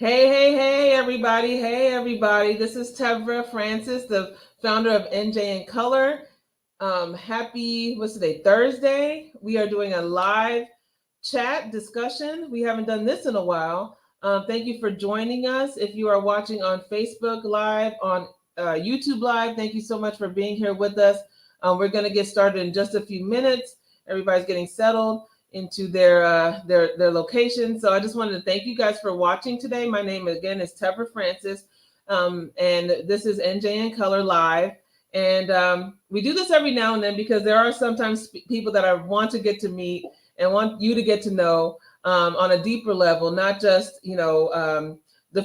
Hey, everybody. Hey, everybody. This is Tevra Francis, the founder of NJ in Color. Happy, what's today? Thursday. We are doing a live chat discussion. We haven't done this in a while. Thank you for joining us. If you are watching on Facebook Live, on YouTube Live, thank you so much for being here with us. We're going to get started in just a few minutes. Everybody's getting settled into their location. So I just wanted to thank you guys for watching today. My name again is Tevra Francis, and this is NJ in Color Live. And we do this every now and then because there are sometimes people that I want to get to meet and want you to get to know on a deeper level, not just the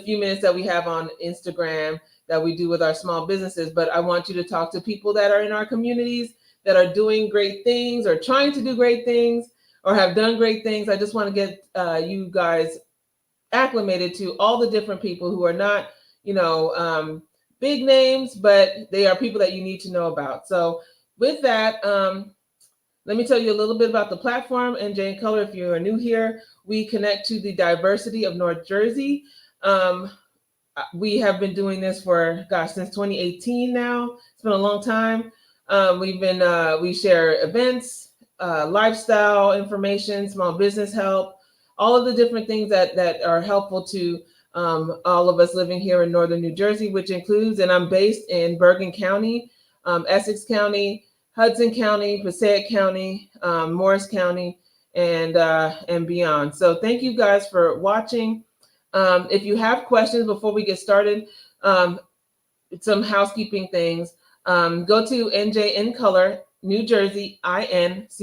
few minutes that we have on Instagram that we do with our small businesses, but I want you to talk to people that are in our communities that are doing great things or trying to do great things or have done great things. I just want to get you guys acclimated to all the different people who are not, big names, but they are people that you need to know about. So with that, let me tell you a little bit about the platform. NJ in Color, if you are new here, we connect to the diversity of North Jersey. We have been doing this for, since 2018 now. It's been a long time. We share events, lifestyle information, small business help, all of the different things that are helpful to all of us living here in Northern New Jersey, which includes, and I'm based in Bergen County, Essex County, Hudson County, Passaic County, Morris County, and beyond. So thank you guys for watching. If you have questions before we get started, some housekeeping things. Go to NJ in Color, New Jersey, INCOLOR.com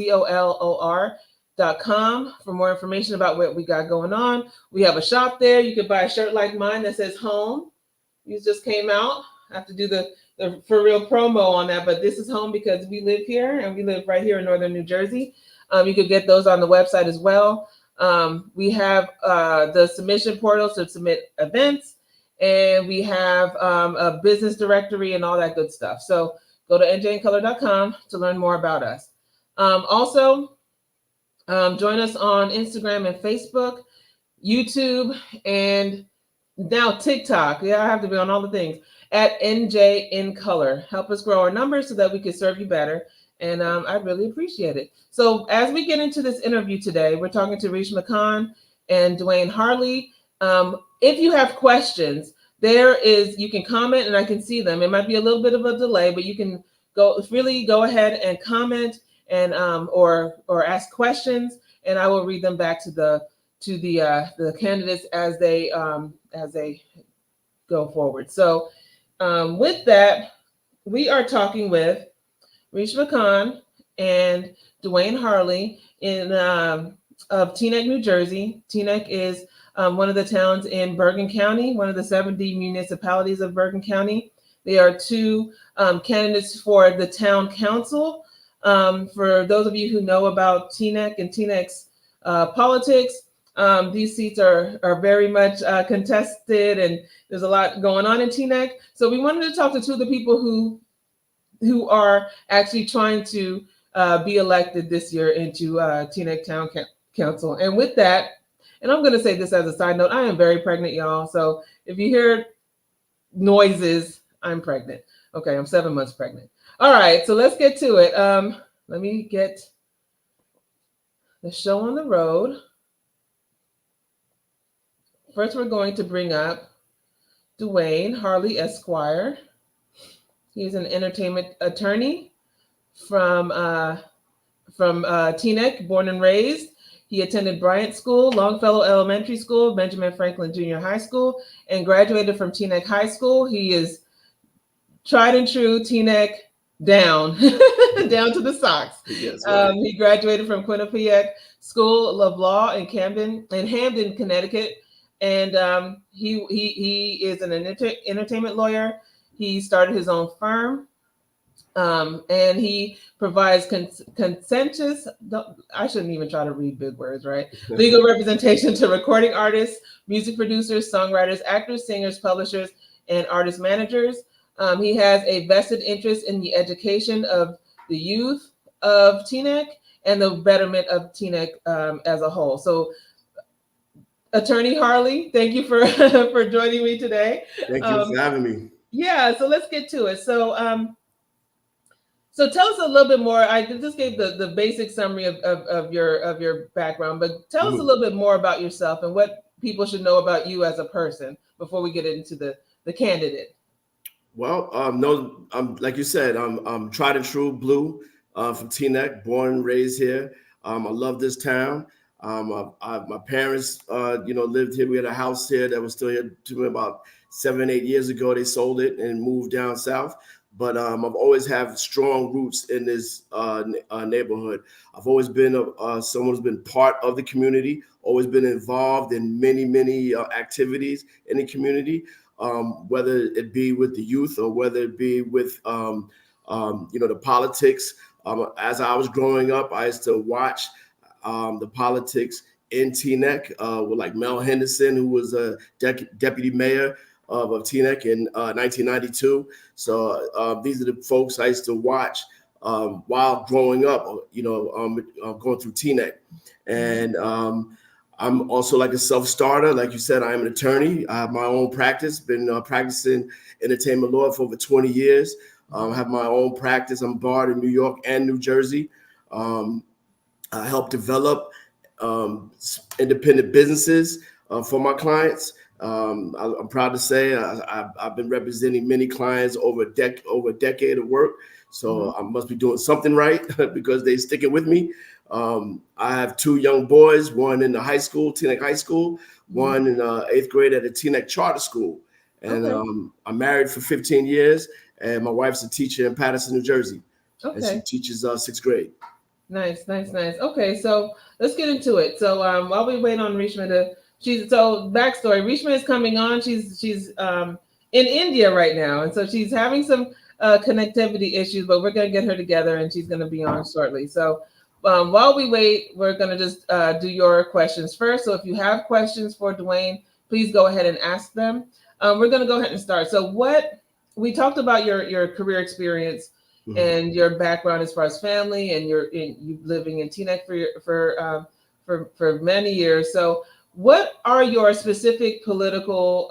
for more information about what we got going on. We have a shop there. You can buy a shirt like mine that says home. These just came out. I have to do the for real promo on that, but this is home because we live here and we live right here in Northern New Jersey. You could get those on the website as well. We have the submission portal to submit events, and we have a business directory and all that good stuff. So go to njincolor.com to learn more about us. Also, join us on Instagram and Facebook, YouTube, and now TikTok. Yeah, I have to be on all the things at NJ in Color. Help us grow our numbers so that we can serve you better. And I really appreciate it. So as we get into this interview today, we're talking to Reshma Khan and Dwayne Harley. If you have questions, you can comment and I can see them. It might be a little bit of a delay, but you can go ahead and comment and or ask questions, and I will read them back to the candidates as they go forward. So with that, we are talking with Reshma Khan and Dwayne Harley of Teaneck, New Jersey. Teaneck is one of the towns in Bergen County, one of the 70 municipalities of Bergen County. They are two candidates for the town council. For those of you who know about Teaneck and Teaneck's politics, these seats are very much contested, and there's a lot going on in Teaneck. So we wanted to talk to two of the people who are actually trying to be elected this year into Teaneck Town Council. And with that, and I'm going to say this as a side note, I am very pregnant, y'all. So if you hear noises, I'm pregnant. Okay, I'm 7 months pregnant. All right, so let's get to it. Let me get the show on the road. First, we're going to bring up Dwayne Harley, Esquire. He's an entertainment attorney from Teaneck, born and raised. He attended Bryant School, Longfellow Elementary School, Benjamin Franklin Junior High School, and graduated from Teaneck High School. He is tried and true Teaneck down, down to the socks. Yes, right. He graduated from Quinnipiac School of Law in Hamden, Connecticut, and he is an entertainment lawyer. He started his own firm, and he provides consensus. I shouldn't even try to read big words, right? Legal representation to recording artists, music producers, songwriters, actors, singers, publishers, and artist managers. He has a vested interest in the education of the youth of Teaneck and the betterment of Teaneck as a whole. So Attorney Harley, thank you for for joining me today. Thank you Um, for having me. yeah, so let's get to it. So tell us a little bit more. I just gave the basic summary of your background, but tell us a Mhm. little bit more about yourself and what people should know about you as a person before we get into the candidate. Well, no, like you said, I'm tried and true blue from Teaneck, born and raised here. I love this town. My parents, lived here. We had a house here that was still here to me about 7, 8 years ago. They sold it and moved down south. But I've always had strong roots in this neighborhood. I've always been someone who's been part of the community, always been involved in many activities in the community, whether it be with the youth or whether it be with the politics. As I was growing up, I used to watch the politics in Teaneck with like Mel Henderson, who was a deputy mayor of Teaneck in 1992. So these are the folks I used to watch while growing up, going through Teaneck. And I'm also like a self-starter. Like you said, I am an attorney. I have my own practice, been practicing entertainment law for over 20 years. I have my own practice. I'm barred in New York and New Jersey. Um, I help develop independent businesses for my clients. I'm proud to say I've been representing many clients over a decade of work. So I must be doing something right because they sticking with me. I have two young boys, one in the high school, Teaneck High School, one in eighth grade at the Teaneck Charter School. And Okay. I'm married for 15 years, and my wife's a teacher in Paterson, New Jersey, and she Okay. teaches sixth grade. Nice, nice, nice. Okay, so let's get into it. So while we wait on Reshma she's so backstory. Reshma is coming on. She's in India right now, and so she's having some connectivity issues, but we're gonna get her together, and she's gonna be on shortly. So while we wait, we're gonna just do your questions first. So if you have questions for Dwayne, please go ahead and ask them. We're gonna go ahead and start. So what we talked about your career experience Mhm. and your background as far as family and you living in Teaneck for many years. So, what are your specific political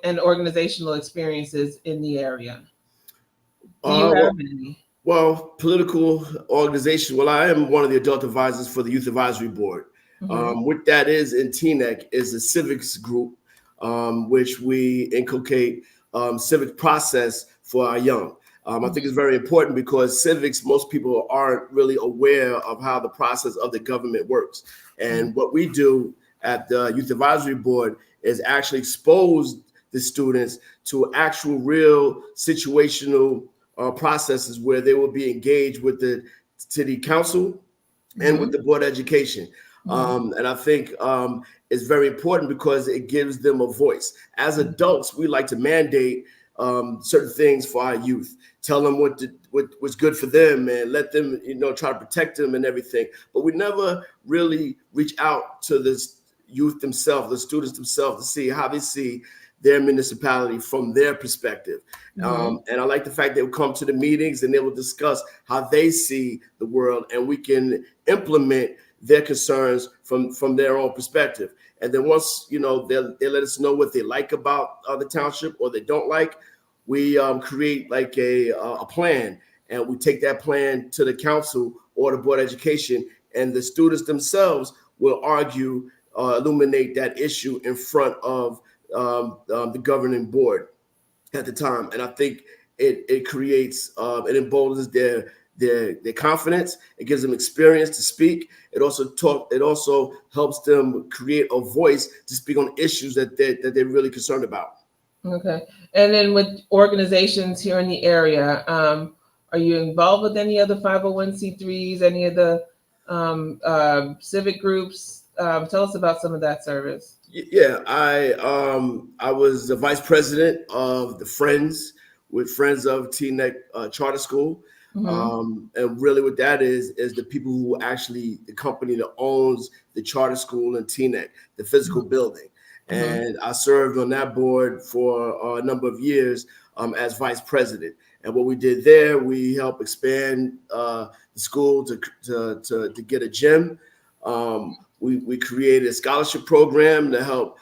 and organizational experiences in the area? Do you Uh, have well, any? Political organization. Well, I am one of the adult advisors for the Youth Advisory Board. Mm-hmm. What that is in Teaneck is a civics group, which we inculcate civic process for our young. I think it's very important because civics, most people aren't really aware of how the process of the government works. And what we do at the Youth Advisory Board is actually expose the students to actual, real situational processes where they will be engaged with the city council and Mm-hmm. with the board of education. Mm-hmm. And I think it's very important because it gives them a voice. As adults, we like to mandate certain things for our youth, tell them what's good for them, and let them, try to protect them and everything. But we never really reach out to the youth themselves, the students themselves, to see how they see their municipality from their perspective. Mm-hmm. And I like the fact they will come to the meetings and they will discuss how they see the world, and we can implement their concerns from their own perspective. And then once they let us know what they like about the township or they don't like, we create like a plan, and we take that plan to the council or the board of education, and the students themselves will argue, illuminate that issue in front of the governing board at the time. And I think it creates it emboldens their confidence. It gives them experience to speak. It also helps them create a voice to speak on issues that they're really concerned about. Okay. And then with organizations here in the area, are you involved with any of the 501c3s, any of the civic groups? Tell us about some of that service. Yeah, I was the vice president of the Friends of Teaneck Charter School, Mm-hmm. and really what that is the people who actually the company that owns the charter school in Teaneck, the physical building, Mm-hmm. and I served on that board for a number of years as vice president. And what we did there, we helped expand the school to get a gym. we created a scholarship program to help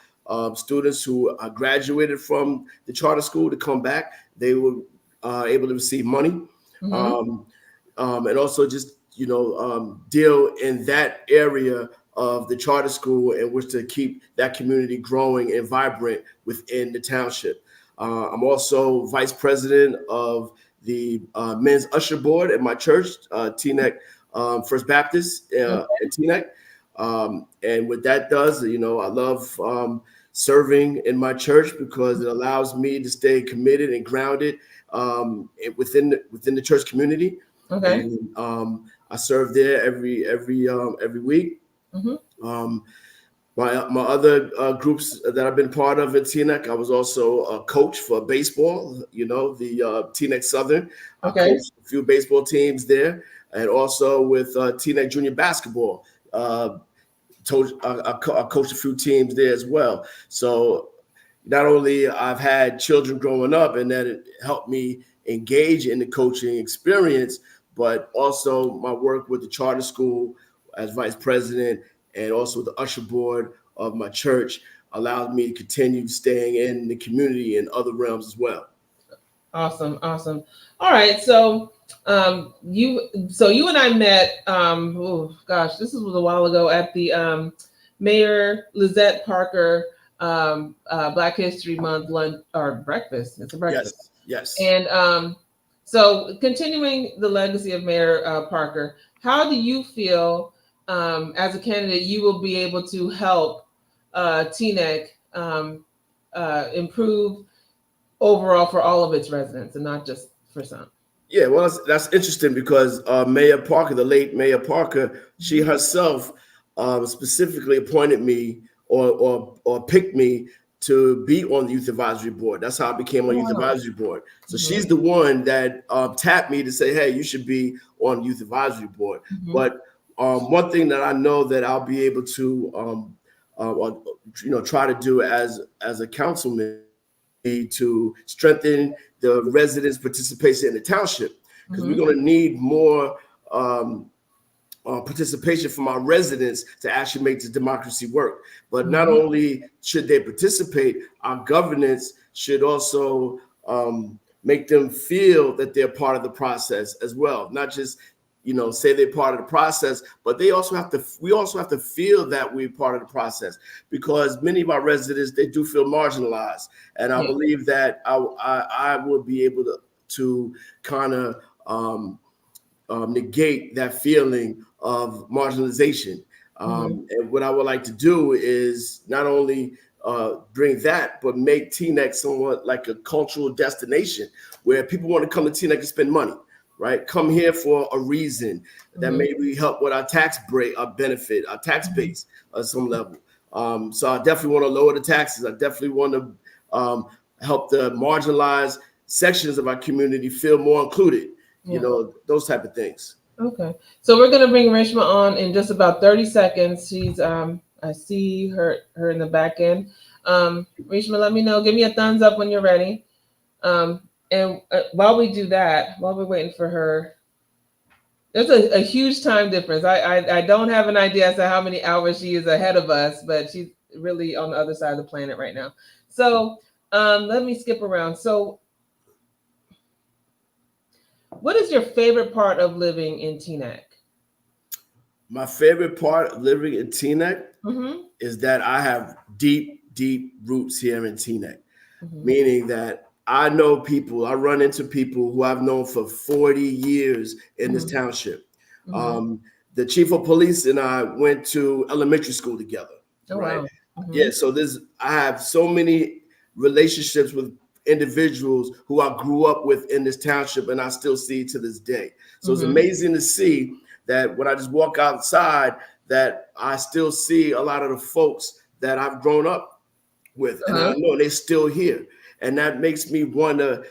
students who graduated from the charter school to come back. They were able to receive money, um, and also just deal in that area of the charter school in which to keep that community growing and vibrant within the township. I'm also vice president of the men's usher board at my church, Teaneck First Baptist in Teaneck. And what that does, I love serving in my church because it allows me to stay committed and grounded within the church community. Okay. And I serve there every week. My other groups that I've been part of at Teaneck, I was also a coach for baseball, the Teaneck Southern. I coached a few baseball teams there, and also with Teaneck Junior Basketball. I coached a few teams there as well. So not only I've had children growing up and that it helped me engage in the coaching experience, but also my work with the charter school as vice president and also the usher board of my church allowed me to continue staying in the community in other realms as well. Awesome. All right. So you and I met, this was a while ago at the Mayor Lizette Parker Black History Month lunch or breakfast. It's a breakfast. Yes. And so continuing the legacy of Mayor Parker, how do you feel as a candidate you will be able to help Teaneck improve overall for all of its residents and not just for some? Yeah, well, that's interesting because Mayor Parker, the late Mayor Parker, she herself specifically appointed me or picked me to be on the Youth Advisory Board. That's how I became on Youth Advisory Board. So she's the one that tapped me to say, hey, you should be on Youth Advisory Board. But one thing that I know that I'll be able to try to do as a councilman to strengthen the residents' participation in the township, because we're going to need more participation from our residents to actually make this democracy work. But not only should they participate, our governance should also make them feel that they're part of the process as well. Not just say they're part of the process, but we also have to feel that we're part of the process, because many of our residents, they do feel marginalized. And I believe that I will be able to kind of negate that feeling of marginalization. And what I would like to do is not only bring that, but make Teaneck somewhat like a cultural destination where people want to come to Teaneck and spend money. Right, come here for a reason that maybe help with our tax benefit, our tax base at some level. So I definitely want to lower the taxes. I definitely want to help the marginalized sections of our community feel more included. Those type of things. Okay, so we're gonna bring Reshma on in just about 30 seconds. She's I see her in the back end. Reshma, let me know. Give me a thumbs up when you're ready. And while we do that, while we're waiting for her, there's a huge time difference. I don't have an idea as to how many hours she is ahead of us, but she's really on the other side of the planet right now. So let me skip around. So what is your favorite part of living in Teaneck? My favorite part of living in Teaneck is that I have deep roots here in Teaneck, meaning that I know people, I run into people who I've known for 40 years in this township. The chief of police and I went to elementary school together. Oh, right? Wow. Yeah, so I have so many relationships with individuals who I grew up with in this township and I still see to this day. So it's amazing to see that when I just walk outside, that I still see a lot of the folks that I've grown up with, and I know they're still here. And that makes me want to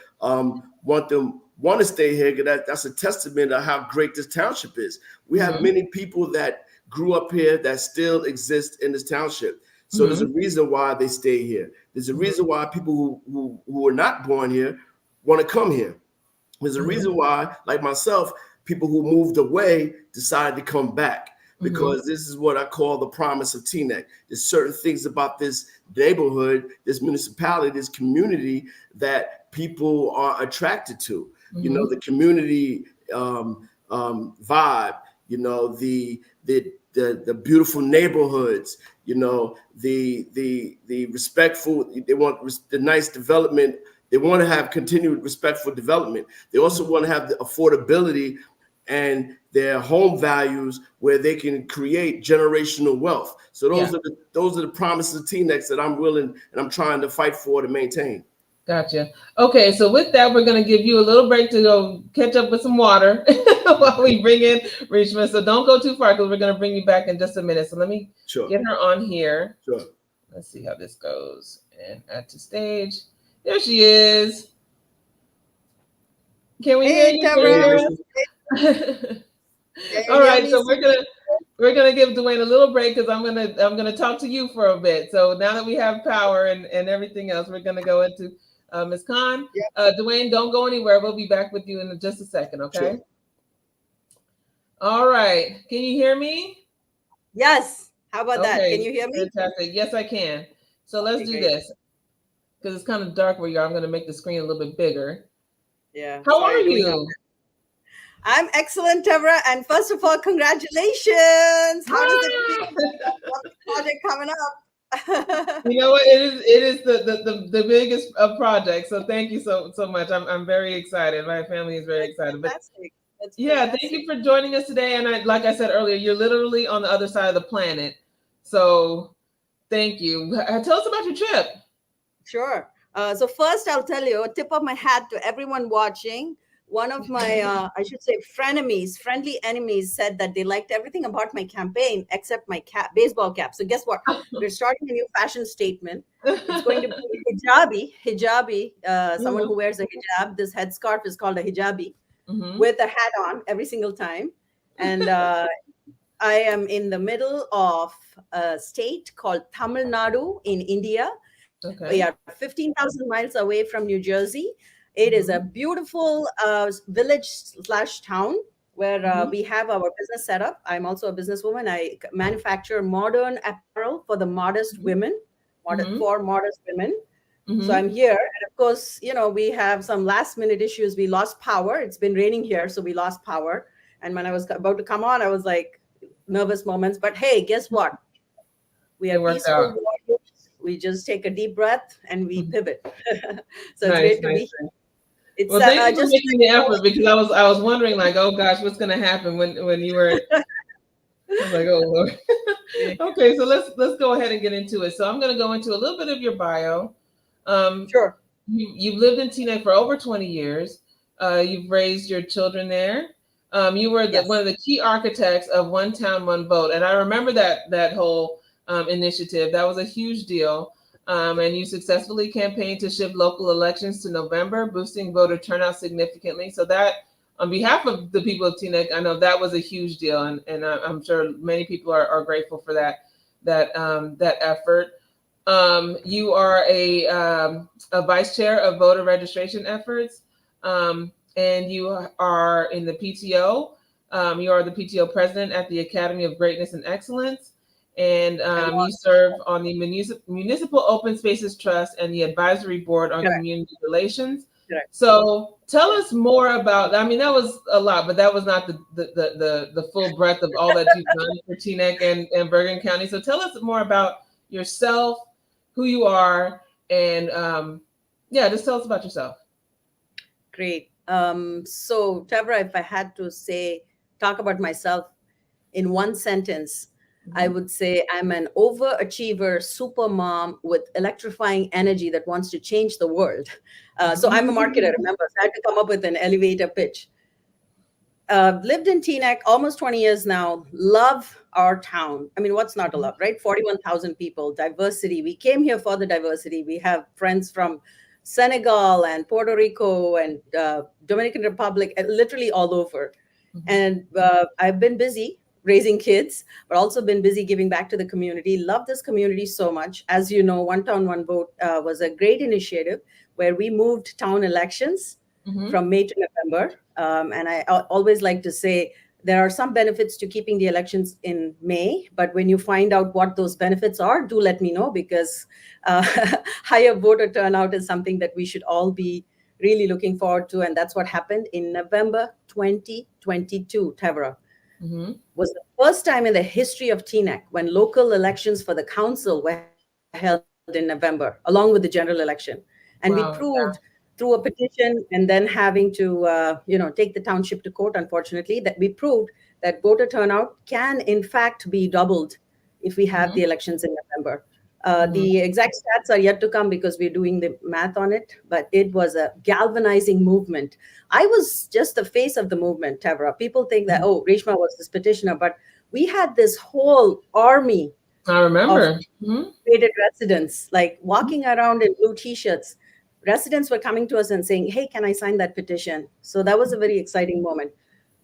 stay here, because that's a testament of how great this township is. We have many people that grew up here that still exist in this township. So there's a reason why they stay here. There's a reason why people who were not born here want to come here. There's a reason why, like myself, people who moved away decided to come back, because this is what I call the promise of Teaneck. There's certain things about this neighborhood, this municipality, this community that people are attracted to. You know, the community vibe. You know, the beautiful neighborhoods. You know, the respectful. They want the nice development. They want to have continued respectful development. They also want to have the affordability and their home values where they can create generational wealth. So those are the promises of Teaneck that I'm willing and I'm trying to fight for to maintain. Gotcha. Okay, so with that, we're going to give you a little break to go catch up with some water while we bring in Reshma. So don't go too far because we're going to bring you back in just a minute. So let me get her on here. Sure. Let's see how this goes. And add to stage. There she is. Can we hear you? All right, so we're gonna give Dwayne a little break because I'm gonna talk to you for a bit. So now that we have power and everything else, we're gonna go into Ms. Khan. Dwayne, don't go anywhere. We'll be back with you in just a second, okay? Sure. All right. Can you hear me? Yes. How about that? Can you hear me? Fantastic. Yes, I can. So let's do this because it's kind of dark where you are. I'm gonna make the screen a little bit bigger. Yeah. How are you? I'm excellent, Tevra. And first of all, congratulations. How does it feel? What's the project coming up? You know what? It is the biggest project. So thank you so much. I'm very excited. My family is very excited. Fantastic. Thank you for joining us today. And like I said earlier, you're literally on the other side of the planet. So thank you. Tell us about your trip. Sure. So first, I'll tell you a tip of my hat to everyone watching. One of my, I should say, friendly enemies said that they liked everything about my campaign except my baseball cap. So guess what? We're starting a new fashion statement. It's going to be hijabi. Someone who wears a hijab. This headscarf is called a hijabi with a hat on every single time. And I am in the middle of a state called Tamil Nadu in India. Okay. We are 15,000 miles away from New Jersey. It is a beautiful village/town where we have our business set up. I'm also a businesswoman. I manufacture modern apparel for the modest women, for modest women. So I'm here. And of course, you know, we have some last minute issues. We lost power. It's been raining here, so we lost power. And when I was about to come on, I was like, nervous moments. But hey, guess what? We are peaceful warriors. We just take a deep breath and we pivot. So it's great to be here. It's, well, thank you for making the effort because I was wondering like, oh gosh, what's going to happen when you were? I was like, oh Lord. Okay, so let's go ahead and get into it. So I'm going to go into a little bit of your bio. Sure. You've lived in Teaneck for over 20 years. You've raised your children there. You were one of the key architects of One Town, One Vote, and I remember that whole initiative. That was a huge deal. And you successfully campaigned to shift local elections to November, boosting voter turnout significantly. So that, on behalf of the people of Teaneck, I know that was a huge deal, and I'm sure many people are grateful for that effort. You are a vice chair of voter registration efforts, and you are in the PTO. You are the PTO president at the Academy of Greatness and Excellence. And you serve on the Municipal Open Spaces Trust and the Advisory Board on Community Relations. Correct. So tell us more about, I mean, that was a lot, but that was not the full breadth of all that you've done for Teaneck and Bergen County. So tell us more about yourself, who you are, and just tell us about yourself. Great. So Tevra, if I had to talk about myself in one sentence, I would say I'm an overachiever super mom with electrifying energy that wants to change the world. So I'm a marketer, remember, so I had to come up with an elevator pitch. Lived in Teaneck almost 20 years now. Love our town. I mean, what's not to love, right? 41,000 people, diversity. We came here for the diversity. We have friends from Senegal and Puerto Rico and Dominican Republic, literally all over. And I've been busy raising kids, but also been busy giving back to the community. Love this community so much. As you know, One Town, One Vote was a great initiative where we moved town elections from May to November. And I always like to say there are some benefits to keeping the elections in May, but when you find out what those benefits are, do let me know, because higher voter turnout is something that we should all be really looking forward to. And that's what happened in November 2022, Tevra. Mm-hmm. Was the first time in the history of Teaneck when local elections for the council were held in November, along with the general election. And we proved Wow. through a petition and then having to, take the township to court, unfortunately, that we proved that voter turnout can, in fact, be doubled if we have Mm-hmm. the elections in November. Mm-hmm. The exact stats are yet to come because we're doing the math on it, but it was a galvanizing movement. I was just the face of the movement, Tevra. People think that, oh, Reshma was this petitioner, but we had this whole army I of remember. Mm-hmm. motivated residents, like walking around in blue t-shirts. Residents were coming to us and saying, hey, can I sign that petition? So that was a very exciting moment.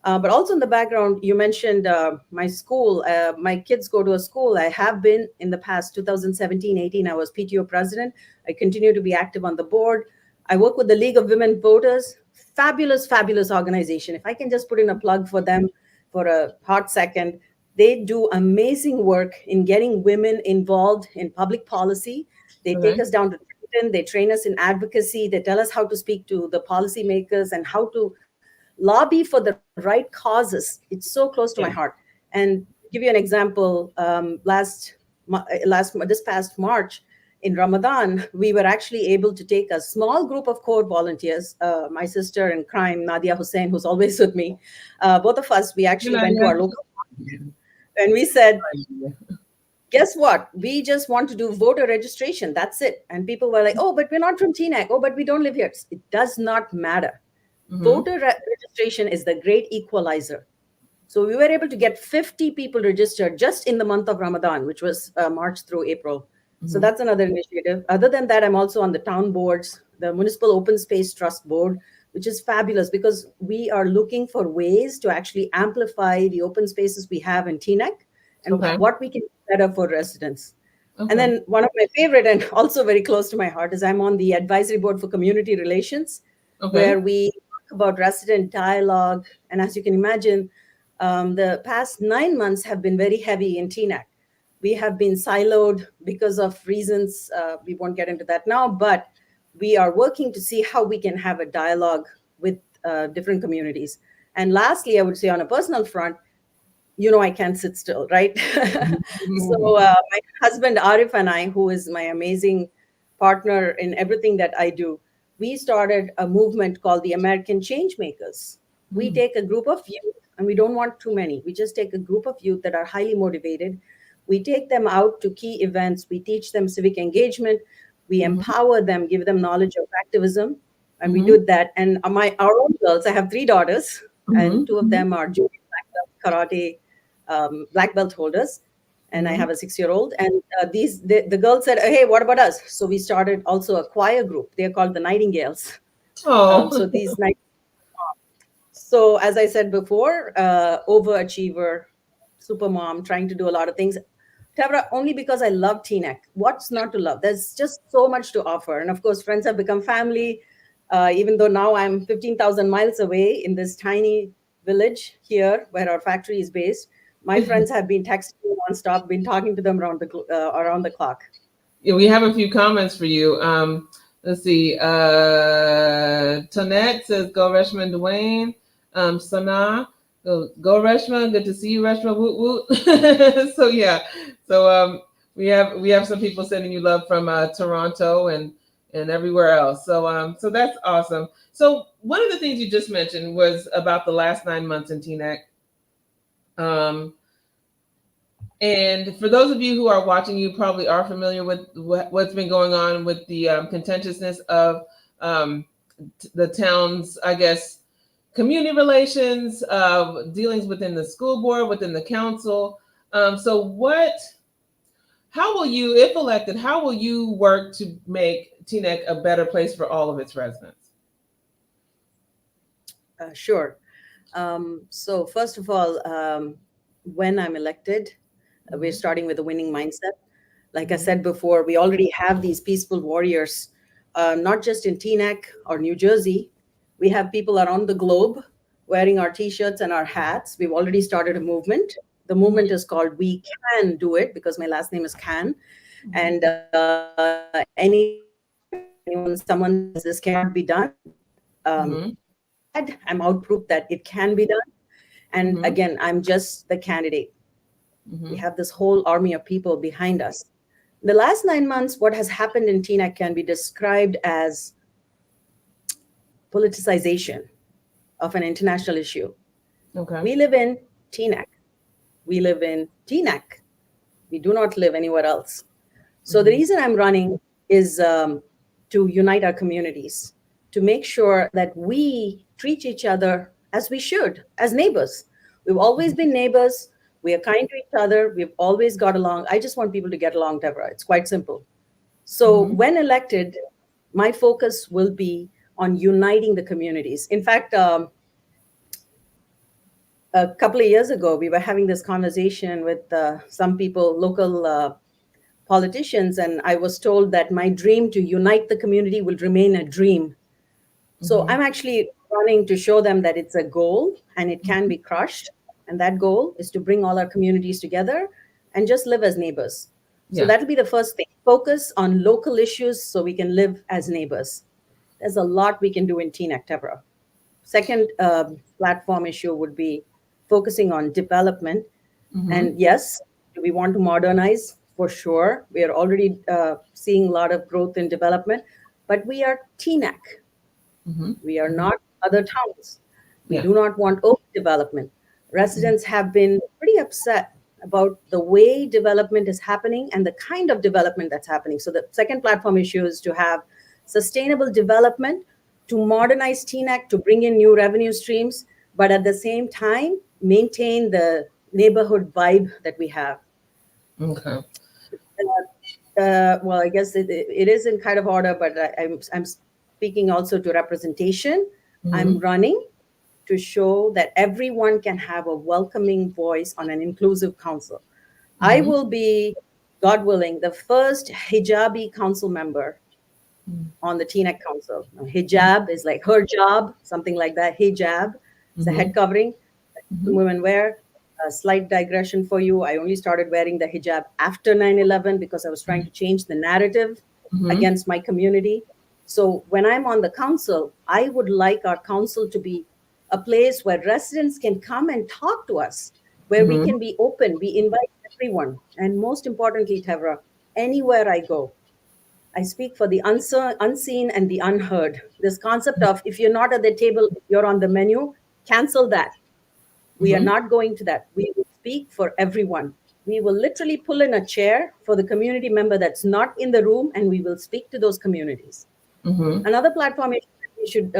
But also in the background, you mentioned my school. My kids go to a school. I have been in the past 2017-18. I was PTO president. I continue to be active on the board. I work with the League of Women Voters. Fabulous, fabulous organization. If I can just put in a plug for them for a hot second, they do amazing work in getting women involved in public policy. They take Okay. us down to Trenton. They train us in advocacy. They tell us how to speak to the policymakers and how to lobby for the right causes. It's so close to my Yeah. heart. And to give you an example, this past March in Ramadan, we were actually able to take a small group of core volunteers, my sister in crime, Nadia Hussain, who's always with me. Both of us, we actually Good went to idea. our local and we said, guess what? We just want to do voter registration. That's it. And people were like, oh, but we're not from Teaneck. Oh, but we don't live here. It does not matter. Mm-hmm. Voter registration is the great equalizer. So we were able to get 50 people registered just in the month of Ramadan, which was March through April. So Mm-hmm. that's another initiative. Other than that, I'm also on the town boards, the Municipal Open Space Trust Board, which is fabulous because we are looking for ways to actually amplify the open spaces we have in Teaneck and Okay. what we can do better for residents. Okay. And then one of my favorite and also very close to my heart is I'm on the advisory board for community relations, Okay. where we talk about resident dialogue. And as you can imagine, the past 9 months have been very heavy in Teaneck. We have been siloed because of reasons, we won't get into that now, but we are working to see how we can have a dialogue with different communities. And lastly, I would say on a personal front, I can't sit still, right? So my husband Arif and I, who is my amazing partner in everything that I do, we started a movement called the American Changemakers. We take a group of youth, and we don't want too many. We just take a group of youth that are highly motivated. We take them out to key events. We teach them civic engagement. We empower them, give them knowledge of activism. And we do that. And our own girls, I have 3 daughters, and 2 of them are junior black belt karate black belt holders. And I have a 6-year-old. And the girls said, hey, what about us? So we started also a choir group. They're called the Nightingales. Oh. So these night. So as I said before, overachiever, super mom, trying to do a lot of things. Tevra, only because I love Teaneck. What's not to love? There's just so much to offer. And of course, friends have become family. Even though now I'm 15,000 miles away in this tiny village here where our factory is based, my friends have been texting me nonstop, been talking to them around the clock. Yeah, we have a few comments for you. Let's see. Tonette says, "Go Reshma and Dwayne." Sana, go Reshma. Good to see you, Reshma. Woot woot. So yeah. So we have some people sending you love from Toronto and everywhere else. So so that's awesome. So one of the things you just mentioned was about the last 9 months in Teaneck. And for those of you who are watching, you probably are familiar with what's been going on with the contentiousness of the town's, I guess, community relations, dealings within the school board, within the council. So how will you, if elected, how will you work to make Teaneck a better place for all of its residents? Sure. So first of all, when I'm elected, we're starting with a winning mindset. Like I said before, we already have these peaceful warriors, not just in Teaneck or New Jersey. We have people around the globe wearing our t-shirts and our hats. We've already started a movement. The movement is called We Can Do It, because my last name is Khan. And anyone, someone says this cannot be done, I'm out proof that it can be done. And again, I'm just the candidate. We have this whole army of people behind us. The last 9 months, what has happened in Teaneck can be described as politicization of an international issue. Okay. We live in Teaneck. We live in Teaneck. We do not live anywhere else. So the reason I'm running is to unite our communities, to make sure that we treat each other as we should, as neighbors. We've always been neighbors. We are kind to each other. We've always got along. I just want people to get along, Tevra. It's quite simple. So when elected, my focus will be on uniting the communities. In fact, a couple of years ago, we were having this conversation with some people, local politicians, and I was told that my dream to unite the community will remain a dream. So I'm actually running to show them that it's a goal and it can be crushed. And that goal is to bring all our communities together and just live as neighbors. So that'll be the first thing. Focus on local issues so we can live as neighbors. There's a lot we can do in Teaneck, Tevra. Second platform issue would be focusing on development. And yes, do we want to modernize? For sure. We are already seeing a lot of growth in development, but we are Teaneck. We are not other towns. We do not want overdevelopment. Residents have been pretty upset about the way development is happening and the kind of development that's happening. So the second platform issue is to have sustainable development, to modernize Teaneck, to bring in new revenue streams, but at the same time, maintain the neighborhood vibe that we have. Okay. Well, I guess it is in kind of order, but I'm speaking also to representation. I'm running to show that everyone can have a welcoming voice on an inclusive council. I will be, God willing, the first hijabi council member on the Teaneck Council. Now, hijab is like her job, something like that. Hijab is a head covering that women wear. A slight digression for you. I only started wearing the hijab after 9/11 because I was trying to change the narrative against my community. So when I'm on the council, I would like our council to be a place where residents can come and talk to us, where we can be open. We invite everyone. And most importantly, Tevra, anywhere I go, I speak for the unseen and the unheard. This concept of if you're not at the table, you're on the menu, cancel that. We are not going to that. We will speak for everyone. We will literally pull in a chair for the community member that's not in the room, and we will speak to those communities. Another platform we should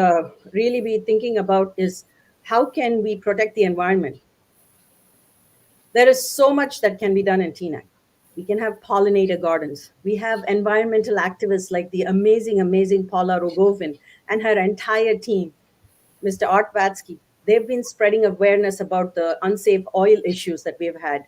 really be thinking about is how can we protect the environment? There is so much that can be done in Teaneck. We can have pollinator gardens. We have environmental activists like the amazing Paula Rogovin and her entire team, Mr. Art Vatsky. They've been spreading awareness about the unsafe oil issues that we've had.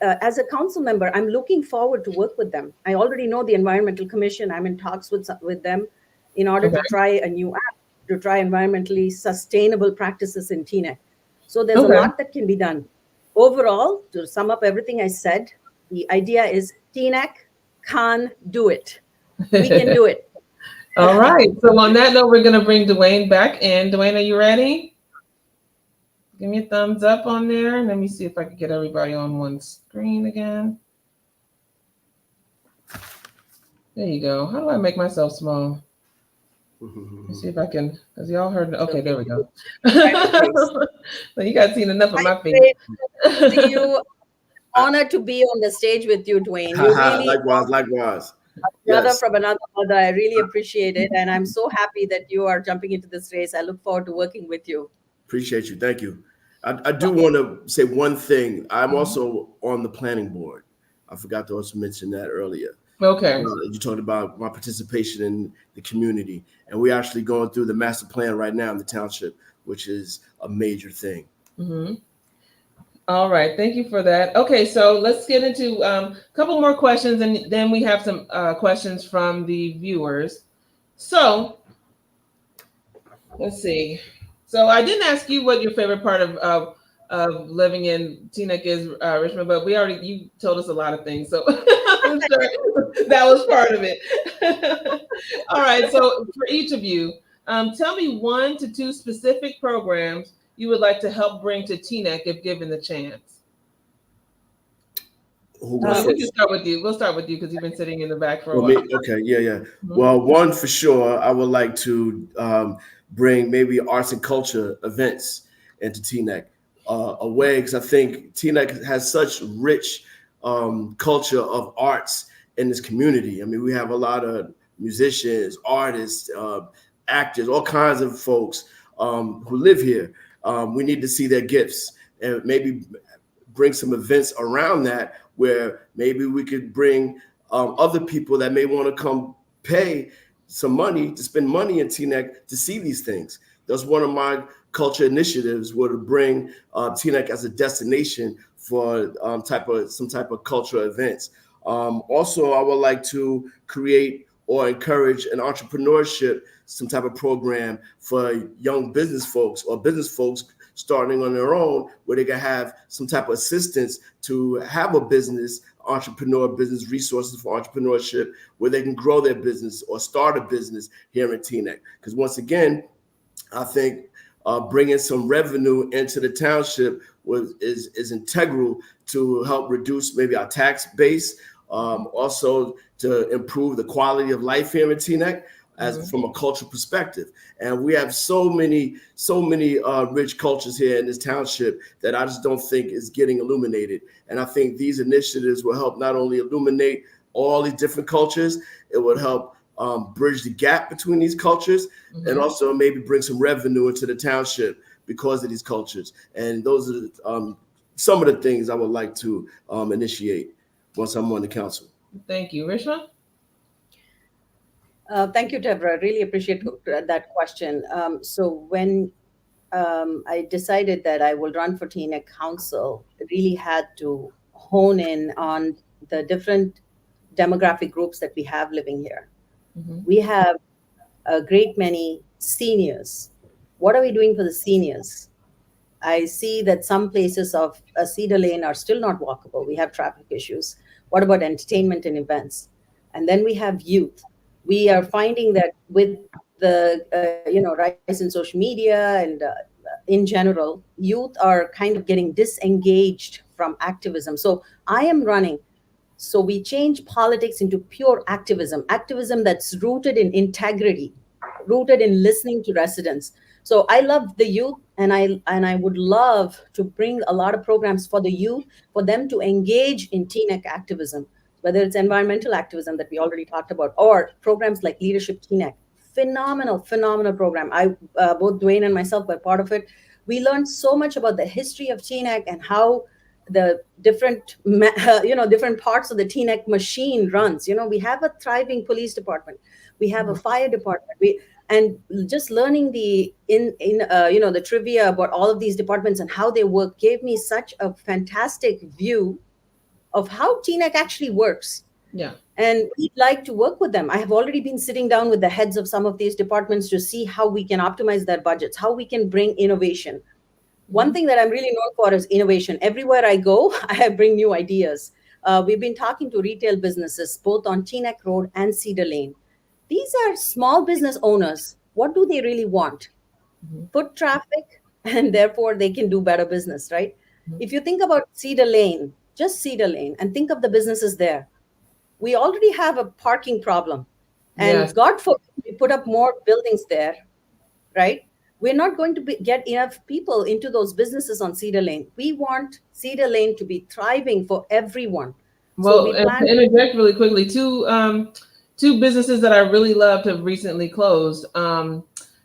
As a council member, I'm looking forward to work with them. I already know the Environmental Commission. I'm in talks with them in order to try a new app, to try environmentally sustainable practices in Teaneck. So there's a lot that can be done. Overall, to sum up everything I said, the idea is Teaneck can do it. We can do it. All right. So on that note, we're going to bring Dwayne back in. Dwayne, are you ready? Give me a thumbs up on there. Let me see if I can get everybody on one screen again. There you go. How do I make myself small? Let's see if I can, because y'all heard. Okay, there we go. So you guys seen enough of my face. See you. Honored to be on the stage with you, Dwayne. You really likewise. Brother from another mother. I really appreciate it. And I'm so happy that you are jumping into this race. I look forward to working with you. Appreciate you. Thank you. I do want to say one thing. I'm also on the planning board. I forgot to also mention that earlier. Okay. You talked about my participation in the community. And we're actually going through the master plan right now in the township, which is a major thing. All right. Thank you for that. Okay. So let's get into a couple more questions, and then we have some questions from the viewers. So let's see. So I didn't ask you what your favorite part of living in Teaneck is, Reshma, but you told us a lot of things, so I'm sure that was part of it. All right, so for each of you, tell me 1 to 2 specific programs you would like to help bring to Teaneck if given the chance. Who Uh, goes We can first? start with you. We'll start with you because you've been sitting in the back for a Well, while. me, okay, yeah, yeah. Mhm. Well, one for sure, I would like to bring maybe arts and culture events into Teaneck away, because I think Teaneck has such rich culture of arts in this community. I mean, we have a lot of musicians, artists, actors, all kinds of folks who live here. We need to see their gifts and maybe bring some events around that where maybe we could bring other people that may want to come pay some money to spend money in Teaneck to see these things. That's one of my culture initiatives, were to bring Teaneck as a destination for some type of cultural events. Also, I would like to create or encourage an entrepreneurship, some type of program for young business folks or business folks starting on their own, where they can have some type of assistance to have a business, business resources for entrepreneurship, where they can grow their business or start a business here in Teaneck. Because once again, I think bringing some revenue into the township is integral to help reduce maybe our tax base, also to improve the quality of life here in Teaneck as from a cultural perspective. And we have so many rich cultures here in this township that I just don't think is getting illuminated. And I think these initiatives will help not only illuminate all these different cultures, it would help bridge the gap between these cultures, and also maybe bring some revenue into the township because of these cultures. And those are some of the things I would like to initiate once I'm on the council. Thank you, Rishma. Thank you, Tevra. I really appreciate that question. So when I decided that I will run for Teaneck Council, I really had to hone in on the different demographic groups that we have living here. We have a great many seniors. What are we doing for the seniors? I see that some places of Cedar Lane are still not walkable. We have traffic issues. What about entertainment and events? And then we have youth. We are finding that with the rise in social media and in general, youth are kind of getting disengaged from activism. So I am running. So we change politics into pure activism that's rooted in integrity, rooted in listening to residents. So I love the youth, and I would love to bring a lot of programs for the youth, for them to engage in Teaneck activism, whether it's environmental activism that we already talked about, or programs like Leadership Teaneck. Phenomenal program. I both Dwayne and myself were part of it. We learned so much about the history of Teaneck and how the different different parts of the Teaneck machine runs. We have a thriving police department, we have a fire department, and just learning the the trivia about all of these departments and how they work gave me such a fantastic view of how Teaneck actually works. Yeah. And we'd like to work with them. I have already been sitting down with the heads of some of these departments to see how we can optimize their budgets, how we can bring innovation. One thing that I'm really known for is innovation. Everywhere I go, I bring new ideas. We've been talking to retail businesses, both on Teaneck Road and Cedar Lane. These are small business owners. What do they really want? Foot traffic, and therefore they can do better business, right? If you think about Cedar Lane, just Cedar Lane, and think of the businesses there, we already have a parking problem. And Yes. God forbid we put up more buildings there, right? We're not going to get enough people into those businesses on Cedar Lane. We want Cedar Lane to be thriving for everyone. So Well, we and plan. to interject really quickly, two businesses that I really loved have recently closed.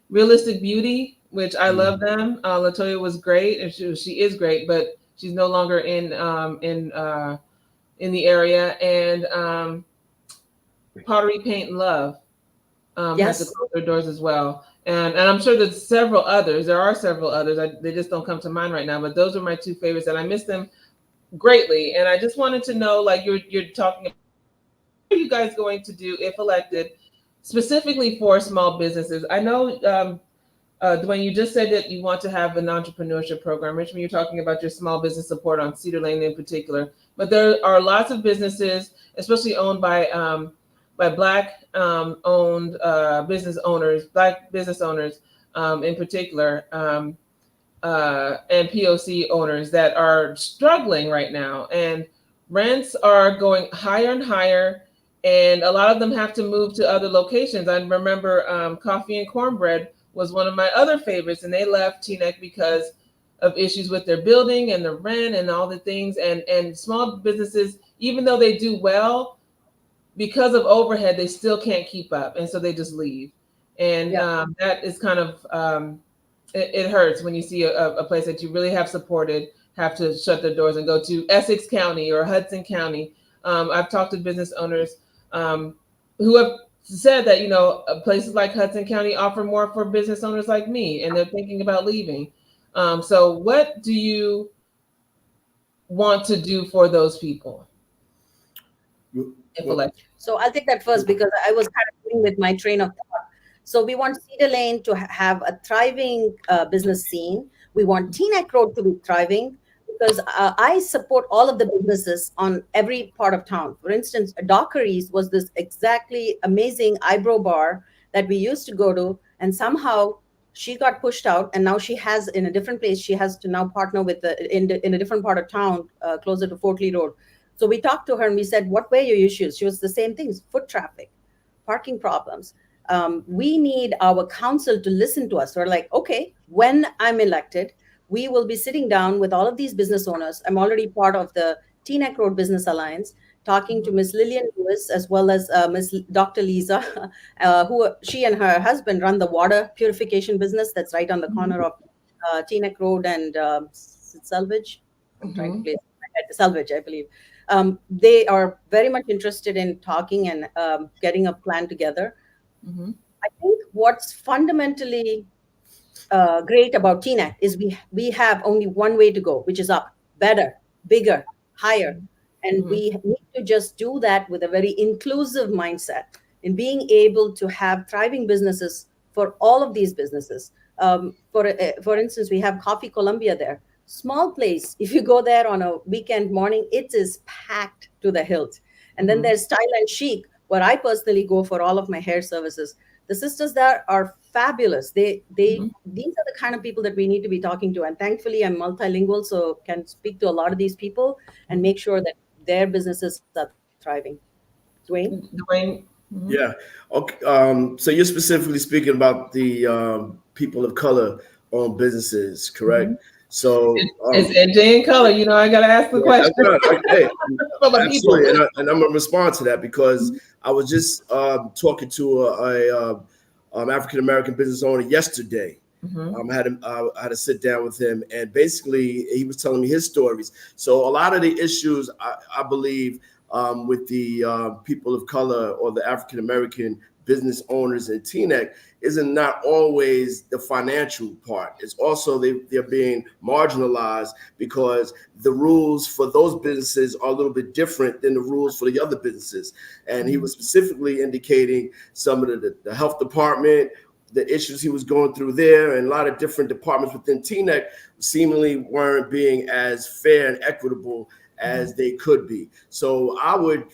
Realistic Beauty, which I love them. Latoya was great, and she is great, but she's no longer in the area. And Pottery Paint and Love had to Yes. close their doors as well. And I'm sure there's several others. There are several others. They just don't come to mind right now. But those are my two favorites, and I miss them greatly. And I just wanted to know, like you're talking about, what are you guys going to do if elected, specifically for small businesses? I know Dwayne, you just said that you want to have an entrepreneurship program. Reshma, you're talking about your small business support on Cedar Lane in particular. But there are lots of businesses, especially owned by Black owned business owners, Black business owners in particular, and POC owners that are struggling right now. And rents are going higher and higher. And a lot of them have to move to other locations. I remember Coffee and Cornbread was one of my other favorites, and they left Teaneck because of issues with their building and the rent and all the things. And small businesses, even though they do well, because of overhead, they still can't keep up, and so they just leave. And that is kind of it hurts when you see a place that you really have supported have to shut their doors and go to Essex County or Hudson County. I've talked to business owners who have said that, you know, places like Hudson County offer more for business owners like me, and they're thinking about leaving. So what do you want to do for those people? So I'll take that first because I was kind of going with my train of thought. So we want Cedar Lane to have a thriving business scene. We want Teaneck Road to be thriving because I support all of the businesses on every part of town. For instance, Dockery's was this exactly amazing eyebrow bar that we used to go to, and somehow she got pushed out, and now she has in a different place. She has to now partner with in a different part of town, closer to Fort Lee Road. So we talked to her and we said, what were your issues? She was the same things: foot traffic, parking problems. We need our council to listen to us. We're like, okay, when I'm elected, we will be sitting down with all of these business owners. I'm already part of the Teaneck Road Business Alliance, talking to Ms. Lillian Lewis as well as Ms. Dr. Lisa, who she and her husband run the water purification business that's right on the corner of Teaneck Road and Selvage. I'm trying to place Selvage, I believe. They are very much interested in talking and getting a plan together. I think what's fundamentally great about Teaneck is we have only one way to go, which is up, better, bigger, higher. And we need to just do that with a very inclusive mindset in being able to have thriving businesses for all of these businesses. For instance, we have Coffee Columbia there. Small place. If you go there on a weekend morning, it is packed to the hilt. And then there's Style and Chic, where I personally go for all of my hair services. The sisters there are fabulous. These are the kind of people that we need to be talking to. And thankfully, I'm multilingual, so can speak to a lot of these people and make sure that their businesses are thriving. Dwayne? Yeah. Okay. So you're specifically speaking about the people of color owned businesses, correct? So it's NJ in color. You know, I gotta ask the question. Okay. Absolutely, and I'm gonna respond to that because I was just talking to a African American business owner yesterday. I had to sit down with him, and basically he was telling me his stories. So a lot of the issues I believe with the people of color or the African American business owners in Teaneck isn't not always the financial part. It's also they're being marginalized because the rules for those businesses are a little bit different than the rules for the other businesses. And he was specifically indicating some of the health department, the issues he was going through there, and a lot of different departments within Teaneck seemingly weren't being as fair and equitable as they could be. So I would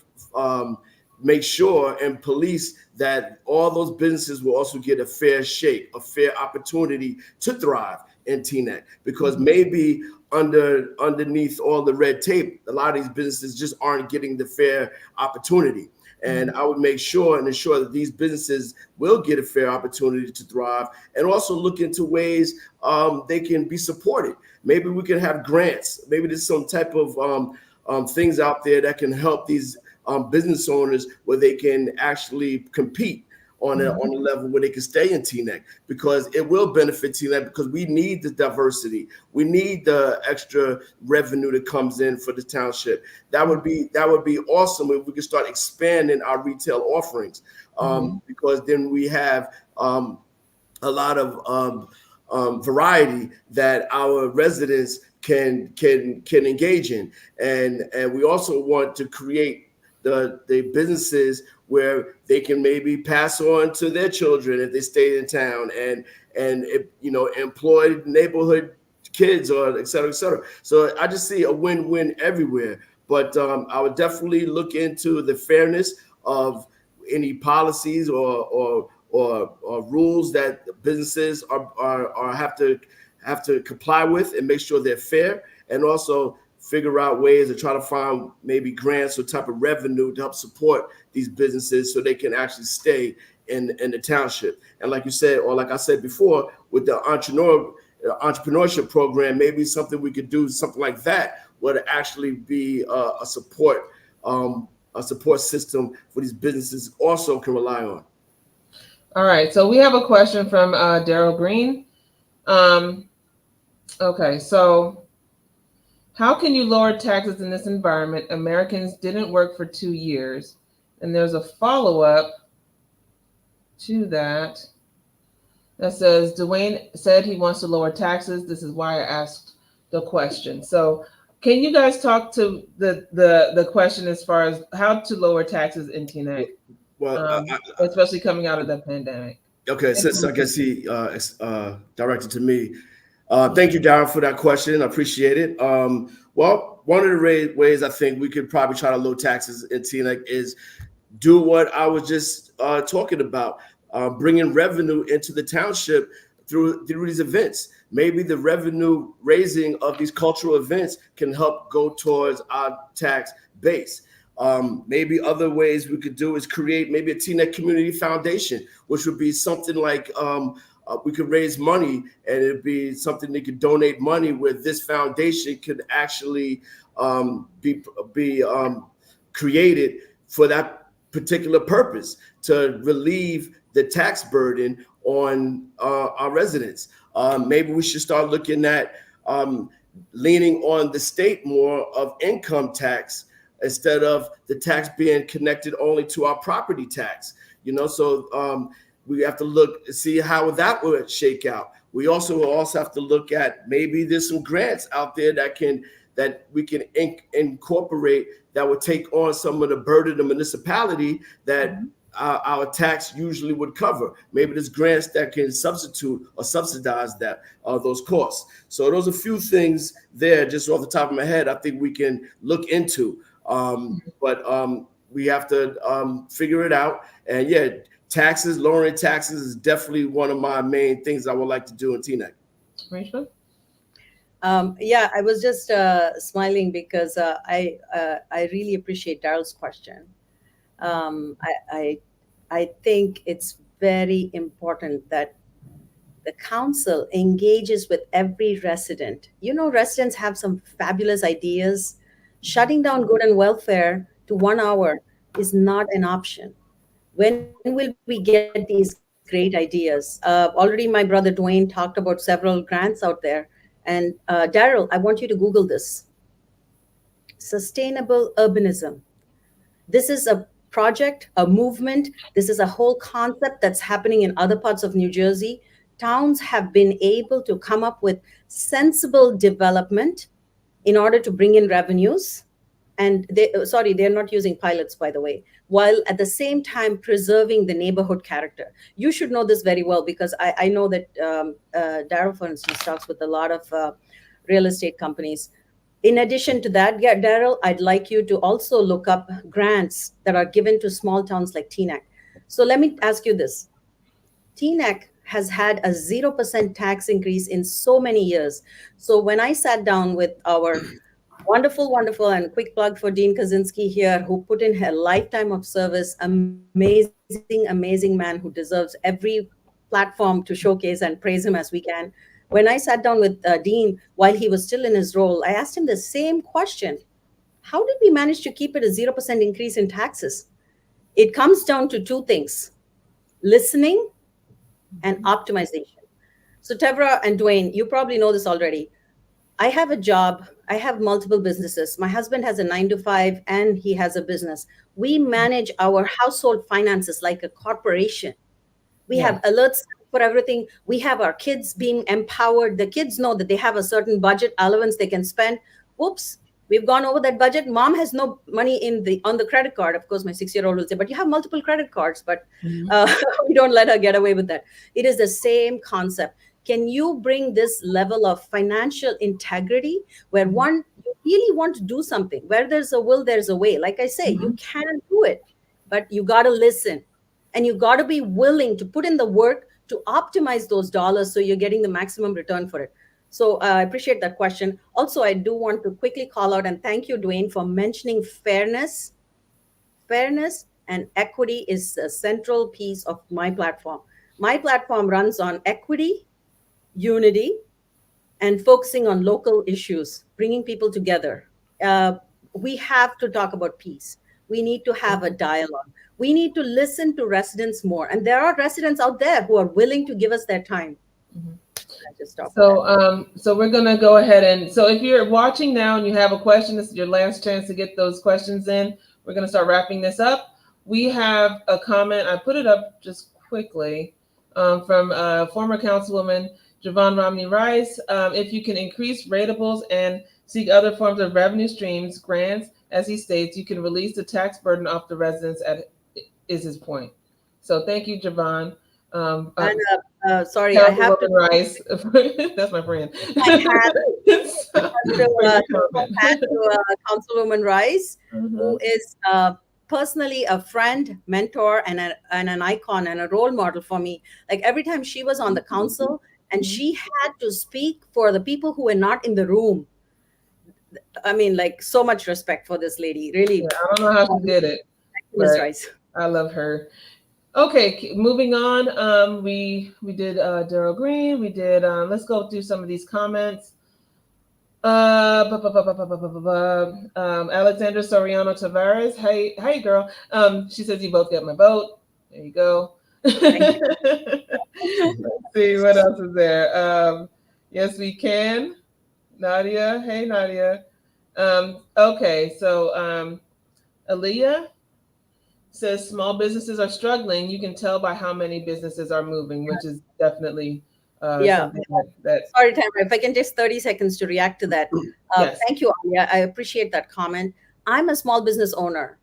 make sure and police that all those businesses will also get a fair shake, a fair opportunity to thrive in Teaneck, because maybe underneath all the red tape, a lot of these businesses just aren't getting the fair opportunity. And I would make sure and ensure that these businesses will get a fair opportunity to thrive, and also look into ways they can be supported. Maybe we can have grants. Maybe there's some type of things out there that can help these business owners where they can actually compete on a level where they can stay in Teaneck, because it will benefit Teaneck, because we need the diversity. We need the extra revenue that comes in for the township. That would be awesome if we could start expanding our retail offerings, because then we have a lot of variety that our residents can engage in, and we also want to create the businesses where they can maybe pass on to their children if they stay in town, and employ neighborhood kids, or et cetera, et cetera. So I just see a win-win everywhere. But I would definitely look into the fairness of any policies or rules that businesses are have to comply with, and make sure they're fair, and also figure out ways to try to find maybe grants or type of revenue to help support these businesses so they can actually stay in the township. And like you said, or like I said before, with the entrepreneurship program, maybe something we could do, something like that, would actually be a support system for these businesses also can rely on. All right, so we have a question from Daryl Green. Okay, so how can you lower taxes in this environment? Americans didn't work for 2 years. And there's a follow-up to that says, Dwayne said he wants to lower taxes. This is why I asked the question. So can you guys talk to the question as far as how to lower taxes in Teaneck? Well, especially coming out of the pandemic. Okay, since I guess he directed to me. Thank you, Darren, for that question. I appreciate it. Well, one of the ways I think we could probably try to lower taxes in Teaneck is do what I was just talking about, bringing revenue into the township through these events. Maybe the revenue raising of these cultural events can help go towards our tax base. Maybe other ways we could do is create maybe a Teaneck Community Foundation, which would be something like we could raise money, and it'd be something they could donate money where this foundation could actually be created for that particular purpose, to relieve the tax burden on our residents. Maybe we should start looking at leaning on the state more of income tax, instead of the tax being connected only to our property tax. So we have to see how that would shake out. We also have to look at, maybe there's some grants out there that we can incorporate that would take on some of the burden of the municipality that our tax usually would cover. Maybe there's grants that can substitute or subsidize those costs. So those are a few things there, just off the top of my head, I think we can look into. But we have to figure it out. And yeah, lowering taxes is definitely one of my main things I would like to do in Teaneck. Reshma? Yeah, I was just smiling because I really appreciate Daryl's question. I think it's very important that the council engages with every resident. Residents have some fabulous ideas. Shutting down good and welfare to 1 hour is not an option. When will we get these great ideas? Already my brother Dwayne talked about several grants out there. And Daryl, I want you to Google this. Sustainable urbanism. This is a project, a movement. This is a whole concept that's happening in other parts of New Jersey. Towns have been able to come up with sensible development in order to bring in revenues. And they're not using pilots, by the way, while at the same time preserving the neighborhood character. You should know this very well, because I know that Daryl, for instance, talks with a lot of real estate companies. In addition to that, Daryl, I'd like you to also look up grants that are given to small towns like Teaneck. So let me ask you this. Teaneck has had a 0% tax increase in so many years. So when I sat down with our wonderful, and quick plug for Dean Kaczynski here, who put in her lifetime of service, amazing man who deserves every platform to showcase and praise him as we can. When I sat down with Dean while he was still in his role, I asked him the same question. How did we manage to keep it a 0% increase in taxes? It comes down to two things: listening and optimization. So Tevra and Dwayne, you probably know this already. I have a job. I have multiple businesses. My husband has a 9-to-5 and he has a business. We manage our household finances like a corporation. We have alerts for everything. We have our kids being empowered. The kids know that they have a certain budget allowance they can spend. Whoops, We've gone over that budget. Mom has no money on the credit card. Of course, my 6-year-old will say, but you have multiple credit cards, but we don't let her get away with that. It is the same concept. Can you bring this level of financial integrity where one, you really want to do something, where there's a will, there's a way. Like I say, you can do it, but you got to listen and you got to be willing to put in the work to optimize those dollars so you're getting the maximum return for it. So I appreciate that question. Also, I do want to quickly call out and thank you, Dwayne, for mentioning fairness. Fairness and equity is a central piece of my platform. My platform runs on equity, unity, and focusing on local issues, bringing people together. We have to talk about peace. We need to have a dialogue. We need to listen to residents more. And there are residents out there who are willing to give us their time. I just stopped so we're going to go ahead and, so if you're watching now and you have a question, this is your last chance to get those questions in. We're going to start wrapping this up. We have a comment, I put it up just quickly, from former Councilwoman Javon Romney Rice. If you can increase ratables and seek other forms of revenue streams, grants, as he states, you can release the tax burden off the residents, is his point. So thank you, Javon. Sorry, I have to. Rice. That's my friend. I have to Councilwoman Rice, who is personally a friend, mentor, and an icon and a role model for me. Like every time she was on the council and she had to speak for the people who were not in the room. I mean, like so much respect for this lady. Really, yeah, I don't know how she did it. Ms. Rice. I love her. Okay, moving on. We did Daryl Green. We did. Let's go through some of these comments. Alexandra Soriano Tavares. Hey, girl. She says you both got my vote. There you go. Let's see what else is there. Yes, we can. Nadia. Hey, Nadia. Okay, so Aaliyah says small businesses are struggling. You can tell by how many businesses are moving, which is definitely something that. Sorry, Tamara, if I can just 30 seconds to react to that. Yes. Thank you, Alia. I appreciate that comment. I'm a small business owner.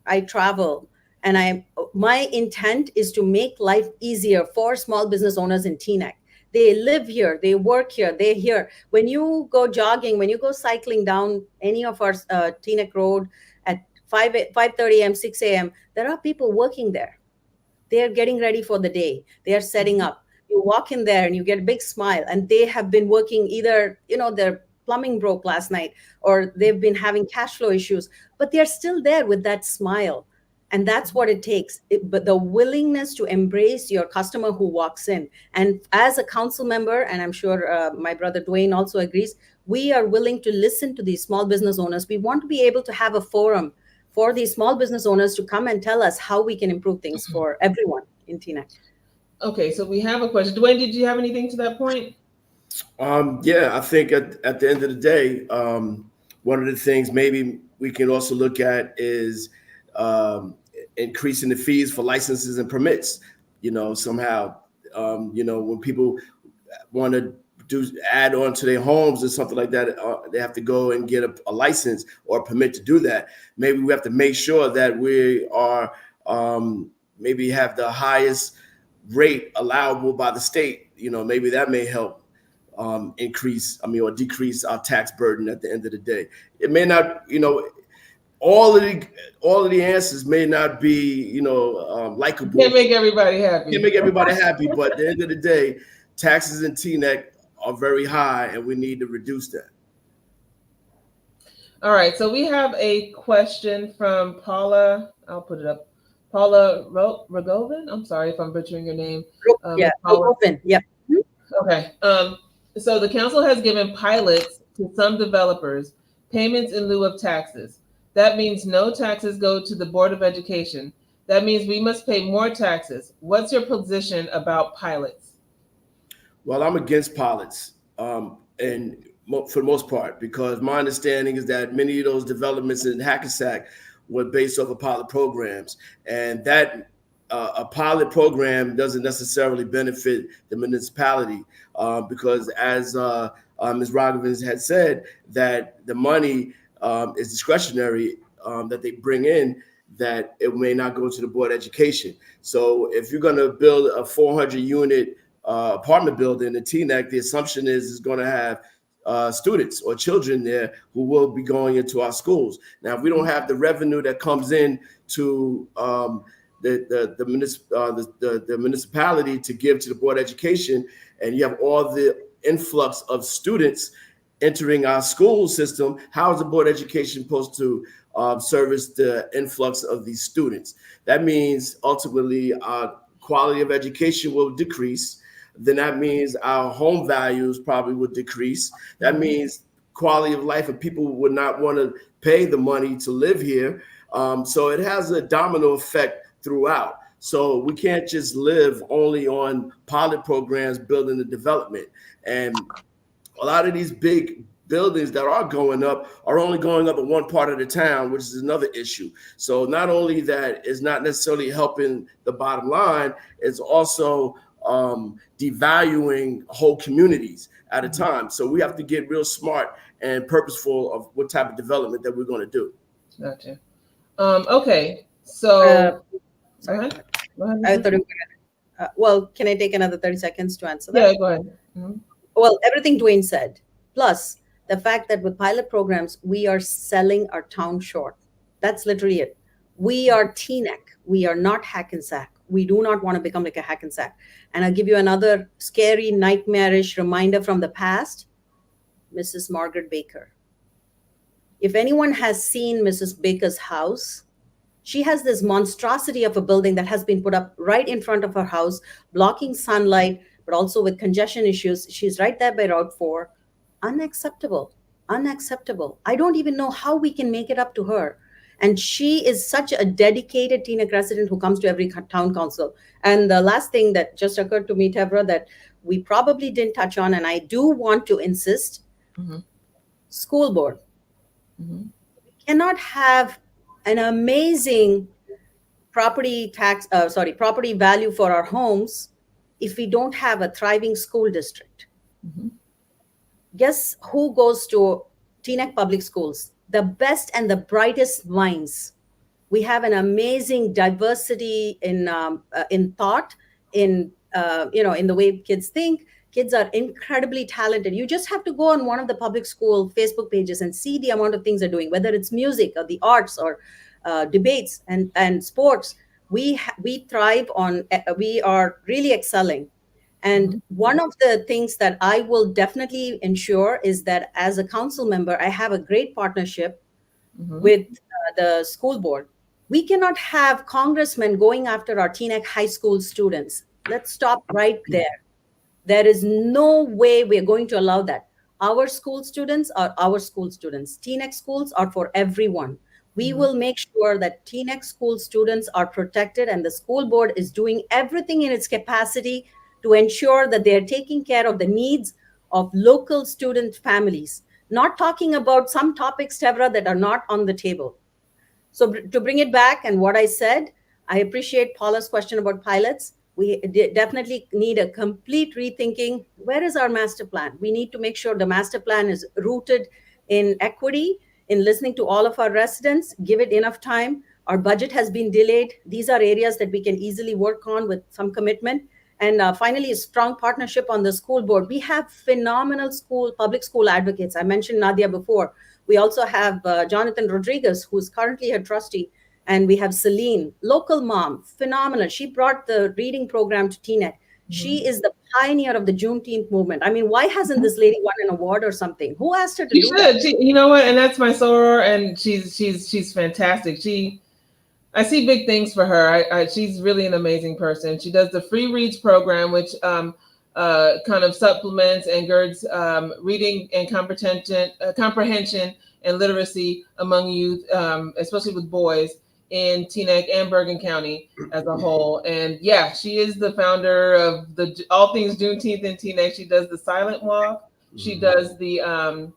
I travel, and my intent is to make life easier for small business owners in Teaneck. They live here, they work here, they're here. When you go jogging, when you go cycling down any of our Teaneck Road at 5:30 a.m., 6 a.m., there are people working there. They're getting ready for the day. They are setting up. You walk in there and you get a big smile, and they have been working either, their plumbing broke last night or they've been having cash flow issues, but they're still there with that smile. And that's what it takes. But the willingness to embrace your customer who walks in. And as a council member, and I'm sure my brother Dwayne also agrees, we are willing to listen to these small business owners. We want to be able to have a forum for these small business owners to come and tell us how we can improve things for everyone in Teaneck. Okay, so we have a question. Dwayne, did you have anything to that point? Yeah, I think at the end of the day, one of the things maybe we can also look at is increasing the fees for licenses and permits. Somehow, when people want to add on to their homes or something like that, they have to go and get a license or a permit to do that. Maybe we have to make sure that we are maybe have the highest rate allowable by the state. Maybe that may help increase, or decrease our tax burden at the end of the day. It may not, all of the answers may not be, likable. Can't make everybody happy. But at the end of the day, taxes in Teaneck are very high, and we need to reduce that. All right, so we have a question from Paula. I'll put it up. Paula Rogovin. I'm sorry if I'm butchering your name. Rogovin. Yeah. Okay. So the council has given pilots to some developers payments in lieu of taxes. That means no taxes go to the Board of Education. That means we must pay more taxes. What's your position about pilots? Well, I'm against pilots, and for the most part, because my understanding is that many of those developments in Hackensack were based off of pilot programs, and that a pilot program doesn't necessarily benefit the municipality because, as Ms. Rogovin had said, that the money is discretionary that they bring in, that it may not go to the Board of Education. So if you're going to build a 400 unit apartment building in Teaneck, the assumption is it's going to have students or children there who will be going into our schools. Now, if we don't have the revenue that comes in to the municipality to give to the Board of Education, and you have all the influx of students entering our school system, how is the Board of Education supposed to service the influx of these students? That means ultimately our quality of education will decrease. Then that means our home values probably would decrease. That means quality of life, and people would not want to pay the money to live here. So it has a domino effect throughout. So we can't just live only on pilot programs building the development. And a lot of these big buildings that are going up are only going up in one part of the town, which is another issue. So not only that is not necessarily helping the bottom line, it's also devaluing whole communities at a time. So we have to get real smart and purposeful of what type of development that we're going to do. Gotcha. Okay, so go ahead. I thought well, can I take another 30 seconds to answer that? Yeah, go ahead. Mm-hmm. Well, everything Dwayne said, plus the fact that with pilot programs, we are selling our town short. That's literally it. We are Teaneck. We are not Hackensack. We do not want to become like a Hackensack. And I'll give you another scary, nightmarish reminder from the past. Mrs. Margaret Baker. If anyone has seen Mrs. Baker's house, she has this monstrosity of a building that has been put up right in front of her house, blocking sunlight, but also with congestion issues. She's right there by Route 4. Unacceptable. Unacceptable. I don't even know how we can make it up to her. And she is such a dedicated Teaneck resident who comes to every town council. And the last thing that just occurred to me, Tevra, that we probably didn't touch on, and I do want to insist, school board. We cannot have an amazing property value for our homes if we don't have a thriving school district. Guess who goes to Teaneck Public Schools? The best and the brightest minds. We have an amazing diversity in thought, in the way kids think. Kids are incredibly talented. You just have to go on one of the public school Facebook pages and see the amount of things they're doing, whether it's music or the arts or debates and sports. We thrive on. We are really excelling. And one of the things that I will definitely ensure is that as a council member, I have a great partnership with the school board. We cannot have congressmen going after our Teaneck high school students. Let's stop right there. There is no way we're going to allow that. Our school students are our school students. Teaneck schools are for everyone. We will make sure that Teaneck school students are protected, and the school board is doing everything in its capacity to ensure that they're taking care of the needs of local student families, not talking about some topics, Tevra, that are not on the table. So to bring it back and what I said, I appreciate Paula's question about pilots. We definitely need a complete rethinking. Where is our master plan? We need to make sure the master plan is rooted in equity, in listening to all of our residents, give it enough time. Our budget has been delayed. These are areas that we can easily work on with some commitment. And finally, a strong partnership on the school board. We have phenomenal public school advocates. I mentioned Nadia before. We also have Jonathan Rodriguez, who's currently a trustee. And we have Celine, local mom, phenomenal. She brought the reading program to Teaneck. She is the pioneer of the Juneteenth movement. I mean, why hasn't this lady won an award or something? Who asked her to do that? You know what? And that's my soror, and she's fantastic. I see big things for her. She's really an amazing person. She does the free reads program, which kind of supplements and girds reading and comprehension and literacy among youth, especially with boys in Teaneck and Bergen County as a whole. And yeah, she is the founder of all things Juneteenth in Teaneck. She does the silent walk. She does the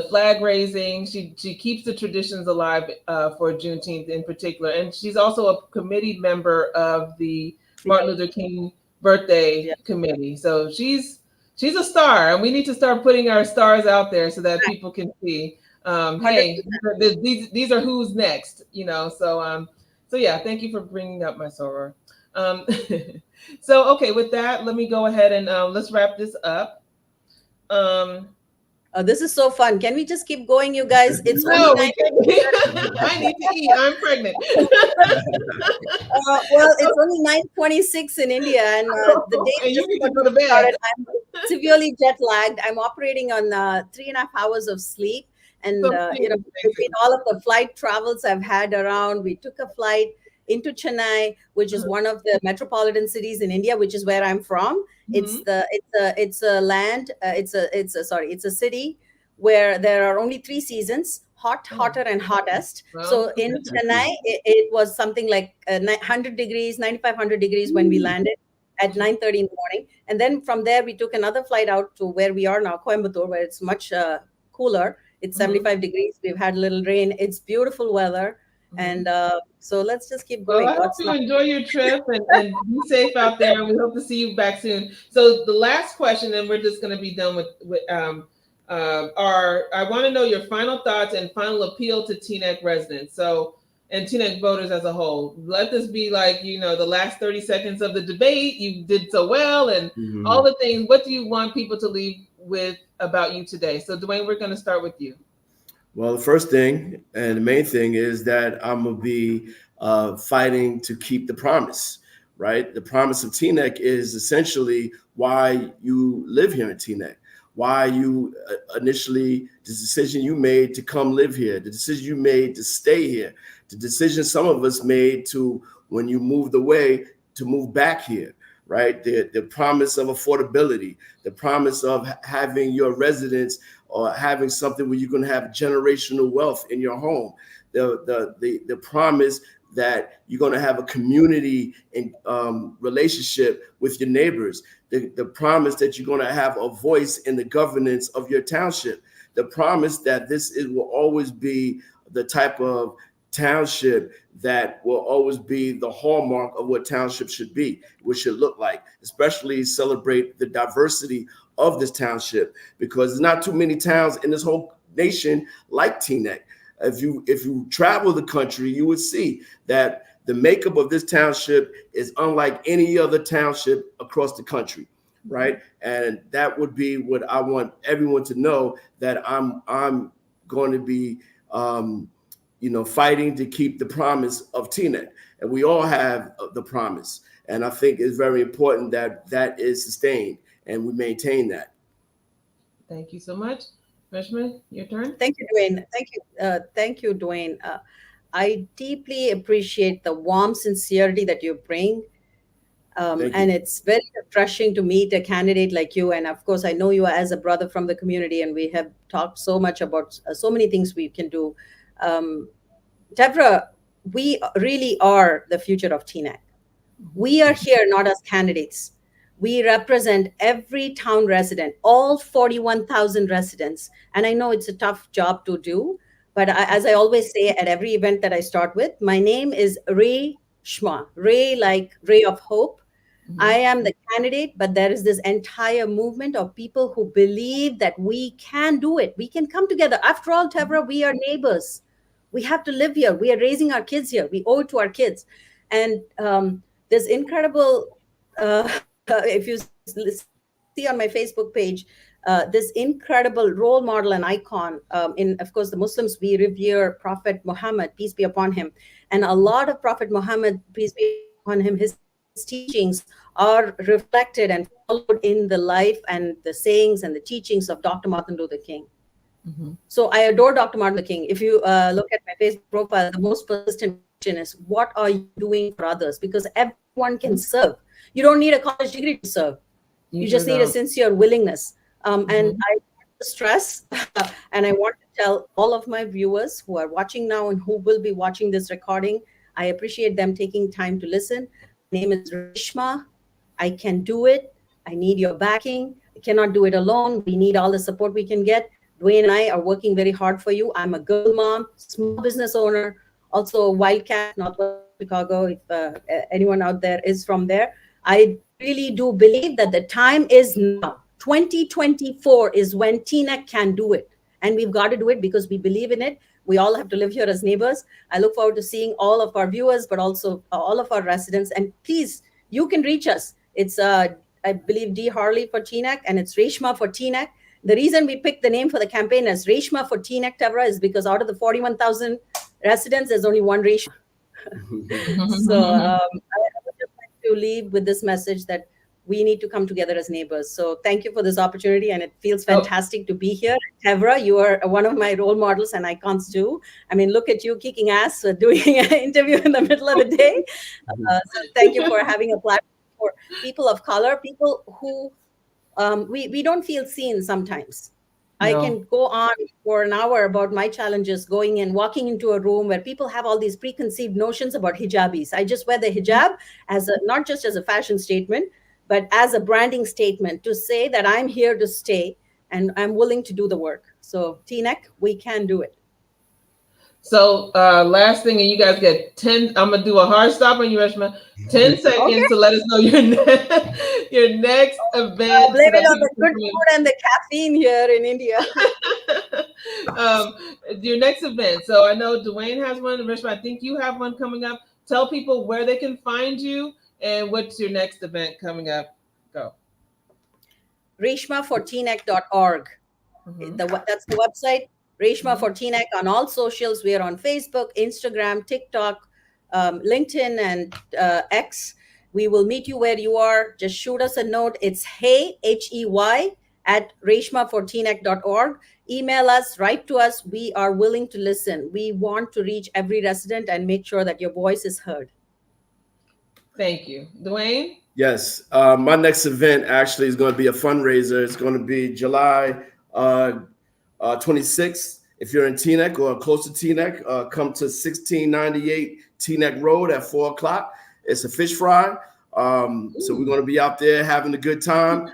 flag raising. She keeps the traditions alive for Juneteenth in particular. And she's also a committee member of the Martin Luther King birthday committee. So she's a star, and we need to start putting our stars out there so that people can see. Hey, these are who's next, you know. So yeah, thank you for bringing up my soror. Um, so okay, with that, let me go ahead and let's wrap this up. Um, This is so fun. Can we just keep going, you guys? It's only no, we 9. can. I need to eat. I'm pregnant. Well, it's only 9:26 in India, and the day And you just need to got go to bed. started. I'm severely jet lagged. I'm operating on 3.5 hours of sleep, and So between all of the flight travels I've had around, we took a flight into Chennai, which is one of the metropolitan cities in India, which is where I'm from. Mhm. It's a land. It's a city where there are only 3 seasons: hot, hotter, and hottest. Well, So in Chennai, it was something like 100 degrees, 9,500 degrees when we landed at 9:30 in the morning. And then from there, we took another flight out to where we are now, Coimbatore, where it's much cooler. It's 75 degrees. We've had a little rain. It's beautiful weather. And so let's just keep well, going. I hope you enjoy your trip and be safe out there. We hope to see you back soon. So the last question, and we're just going to be done with I want to know your final thoughts and final appeal to Teaneck residents. So and Teaneck voters as a whole. Let this be like, you know, the last 30 seconds of the debate. You did so well and all the things. What do you want people to leave with about you today? So Dwayne, we're going to start with you. Well, the first thing and the main thing is that I'm gonna be fighting to keep the promise, right? The promise of Teaneck is essentially why you live here in Teaneck, why you initially, the decision you made to come live here, the decision you made to stay here, the decision some of us made to, when you moved away, to move back here, right? The promise of affordability, the promise of having your residents or having something where you're going to have generational wealth in your home, the promise that you're going to have a community and relationship with your neighbors, the promise that you're going to have a voice in the governance of your township, the promise that will always be the type of township that will always be the hallmark of what township should be, what should look like, especially celebrate the diversity of this township, because there's not too many towns in this whole nation like Teaneck. If you travel the country, you would see that the makeup of this township is unlike any other township across the country, right? And that would be what I want everyone to know, that I'm going to be fighting to keep the promise of Teaneck. And we all have the promise. And I think it's very important that that is sustained and we maintain that. Thank you so much. Reshma, your turn. Thank you, Dwayne. Thank you, Dwayne. I deeply appreciate the warm sincerity that you bring. And it's very refreshing to meet a candidate like you. And of course, I know you as a brother from the community, and we have talked so much about so many things we can do. Tevra, we really are the future of Teaneck. We are here not as candidates. We represent every town resident, all 41,000 residents. And I know it's a tough job to do, but as I always say at every event that I start with, my name is Reshma, Ray like ray of hope. I am the candidate, but there is this entire movement of people who believe that we can do it. We can come together. After all, Tevra, we are neighbors. We have to live here. We are raising our kids here. We owe it to our kids. And this incredible, if you see on my Facebook page, this incredible role model and icon. Of course, the Muslims, we revere Prophet Muhammad, peace be upon him. And a lot of Prophet Muhammad, peace be upon him, his teachings are reflected and followed in the life and the sayings and the teachings of Dr. Martin Luther King. So I adore Dr. Martin Luther King. If you look at my Facebook profile, the most persistent question is, what are you doing for others? Because everyone can serve. You don't need a college degree to serve. You just need a sincere willingness. And I want to stress, and I want to tell all of my viewers who are watching now and who will be watching this recording, I appreciate them taking time to listen. My name is Reshma. I can do it. I need your backing. I cannot do it alone. We need all the support we can get. Dwayne and I are working very hard for you. I'm a girl mom, small business owner, also a wildcat, Northwest Chicago, if anyone out there is from there. I really do believe that the time is now. 2024 is when Teaneck can do it. and we've got to do it because we believe in it. We all have to live here as neighbors. I look forward to seeing all of our viewers, but also all of our residents. And please, you can reach us. It's, I believe, D. Harley for Teaneck, and it's Reshma for Teaneck. The reason we picked the name for the campaign as Reshma for Teaneck, Tevra, is because out of the 41,000 residents, there's only one Reshma. So I would just like to leave with this message that we need to come together as neighbors. So thank you for this opportunity, and it feels fantastic to be here. Tevra, you are one of my role models and icons too. I mean, look at you kicking ass, doing an interview in the middle of the day. So thank you for having a platform for people of color, people who we don't feel seen sometimes. I can go on for an hour about my challenges going and walking into a room where people have all these preconceived notions about hijabis. I just wear the hijab as not just as a fashion statement, but as a branding statement to say that I'm here to stay and I'm willing to do the work. So Teaneck, we can do it. So last thing, and you guys get 10, I'm going to do a hard stop on you, Reshma, 10 seconds to let us know your, your next event. Blame it on the good food and the caffeine here in India. Your next event. So I know Dwayne has one. Reshma, I think you have one coming up. Tell people where they can find you and what's your next event coming up. Go. ReshmaForTeaneck.org. That's the website. Reshma for Teaneck on all socials. We are on Facebook, Instagram, TikTok, LinkedIn, and X. We will meet you where you are. Just shoot us a note. It's hey, HEY, at ReshmaForTeaneck.org. Email us, write to us. We are willing to listen. We want to reach every resident and make sure that your voice is heard. Thank you. Dwayne? Yes. My next event actually is going to be a fundraiser. It's going to be July 26th. If you're in Teaneck or close to Teaneck, come to 1698 Teaneck Road at 4 o'clock. It's a fish fry. So we're going to be out there having a good time,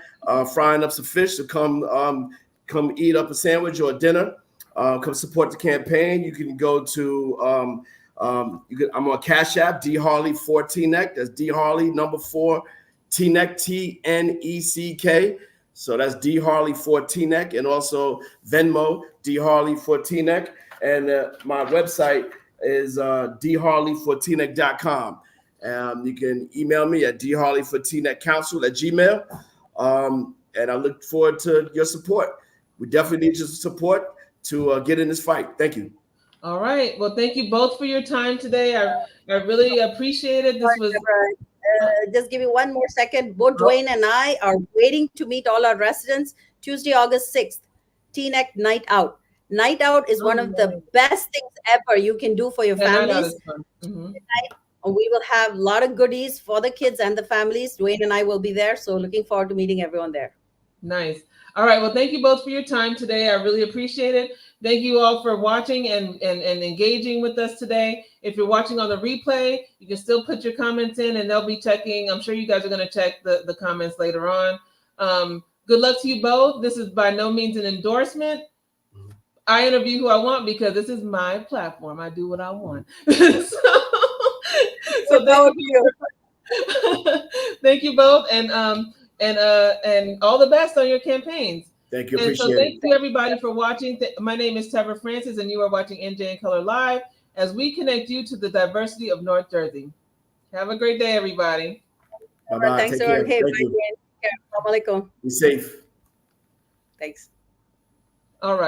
frying up some fish. So come eat up a sandwich or a dinner. Come support the campaign. You can go to I'm on Cash App, D Harley 4 Teaneck. That's D Harley number 4 Teaneck, TNECK. So that's D Harley 4 Teaneck, and also Venmo, D Harley 4 Teaneck. And my website is dharley4teaneck.com. You can email me at dharley4teaneckcouncil@gmail. And I look forward to your support. We definitely need your support to get in this fight. Thank you. All right. Well, thank you both for your time today. I really appreciate it. This was... just give me one more second. Both Dwayne and I are waiting to meet all our residents Tuesday, August 6th, Teaneck Night Out. Night Out is one of the best things ever you can do for your families. We will have a lot of goodies for the kids and the families. Dwayne and I will be there. So looking forward to meeting everyone there. Nice. All right. Well, thank you both for your time today. I really appreciate it. Thank you all for watching and engaging with us today. If you're watching on the replay, you can still put your comments in and they'll be checking. I'm sure you guys are going to check the comments later on. Good luck to you both. This is by no means an endorsement. I interview who I want because this is my platform. I do what I want. So thank you. Thank you both. And all the best on your campaigns. Thank you. And so thank you everybody for watching. My name is Tevra Francis, and you are watching NJ in Color Live as we connect you to the diversity of North Jersey. Have a great day, everybody. Bye-bye. Thanks, everyone. Hey, bye. Be safe. Thanks. All right.